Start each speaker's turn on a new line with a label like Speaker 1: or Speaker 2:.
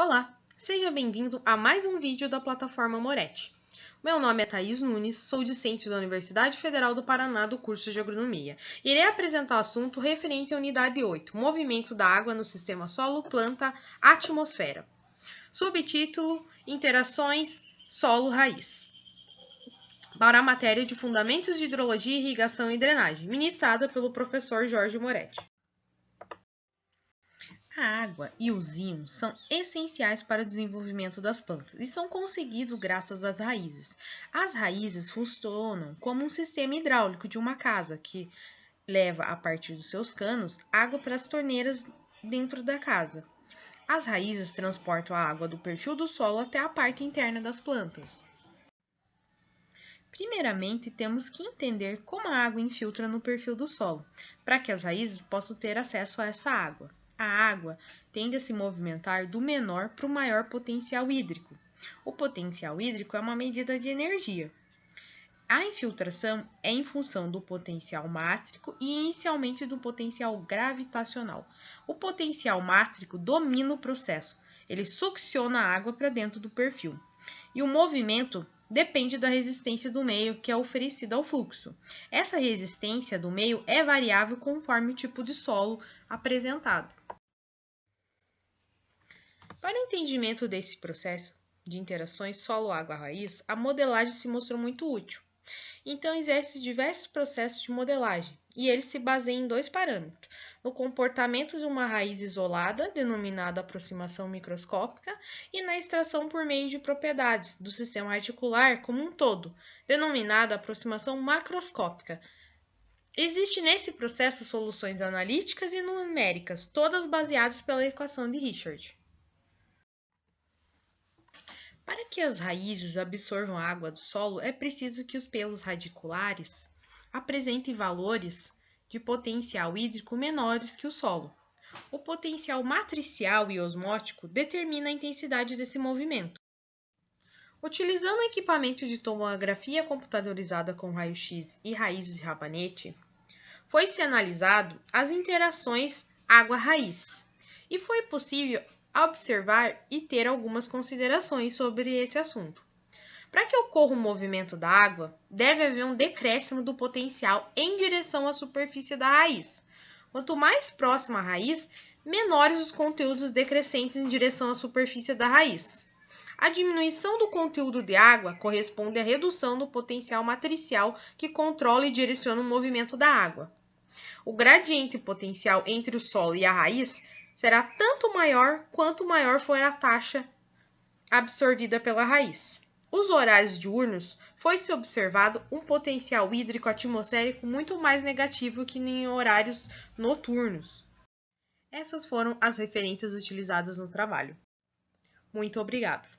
Speaker 1: Olá, seja bem-vindo a mais um vídeo da plataforma Moretti. Meu nome é Thaís Nunes, sou discente da Universidade Federal do Paraná do curso de Agronomia. Irei apresentar o assunto referente à unidade 8, Movimento da Água no Sistema Solo-Planta-Atmosfera. Subtítulo, Interações Solo-Raiz. Para a matéria de Fundamentos de Hidrologia, Irrigação e Drenagem, ministrada pelo professor Jorge Moretti. A água e os íons são essenciais para o desenvolvimento das plantas e são conseguidos graças às raízes. As raízes funcionam como um sistema hidráulico de uma casa que leva, a partir dos seus canos, água para as torneiras dentro da casa. As raízes transportam a água do perfil do solo até a parte interna das plantas. Primeiramente, temos que entender como a água infiltra no perfil do solo, para que as raízes possam ter acesso a essa água. A água tende a se movimentar do menor para o maior potencial hídrico. O potencial hídrico é uma medida de energia. A infiltração é em função do potencial mátrico e inicialmente do potencial gravitacional. O potencial mátrico domina o processo. Ele succiona a água para dentro do perfil. E o movimento depende da resistência do meio que é oferecida ao fluxo. Essa resistência do meio é variável conforme o tipo de solo apresentado. Para o entendimento desse processo de interações solo-água-raiz, a modelagem se mostrou muito útil. Então, existem diversos processos de modelagem, e eles se baseiam em dois parâmetros: no comportamento de uma raiz isolada, denominada aproximação microscópica, e na extração por meio de propriedades do sistema radicular como um todo, denominada aproximação macroscópica. Existem nesse processo soluções analíticas e numéricas, todas baseadas pela equação de Richard. Para que as raízes absorvam a água do solo, é preciso que os pelos radiculares apresentem valores de potencial hídrico menores que o solo. O potencial matricial e osmótico determina a intensidade desse movimento. Utilizando o equipamento de tomografia computadorizada com raio-x e raízes de rabanete, foi-se analisado as interações água-raiz e foi possível observar e ter algumas considerações sobre esse assunto. Para que ocorra o movimento da água, deve haver um decréscimo do potencial em direção à superfície da raiz. Quanto mais próxima à raiz, menores os conteúdos decrescentes em direção à superfície da raiz. A diminuição do conteúdo de água corresponde à redução do potencial matricial que controla e direciona o movimento da água. O gradiente potencial entre o solo e a raiz será tanto maior quanto maior for a taxa absorvida pela raiz. Os horários diurnos foi-se observado um potencial hídrico atmosférico muito mais negativo que em horários noturnos. Essas foram as referências utilizadas no trabalho. Muito obrigada!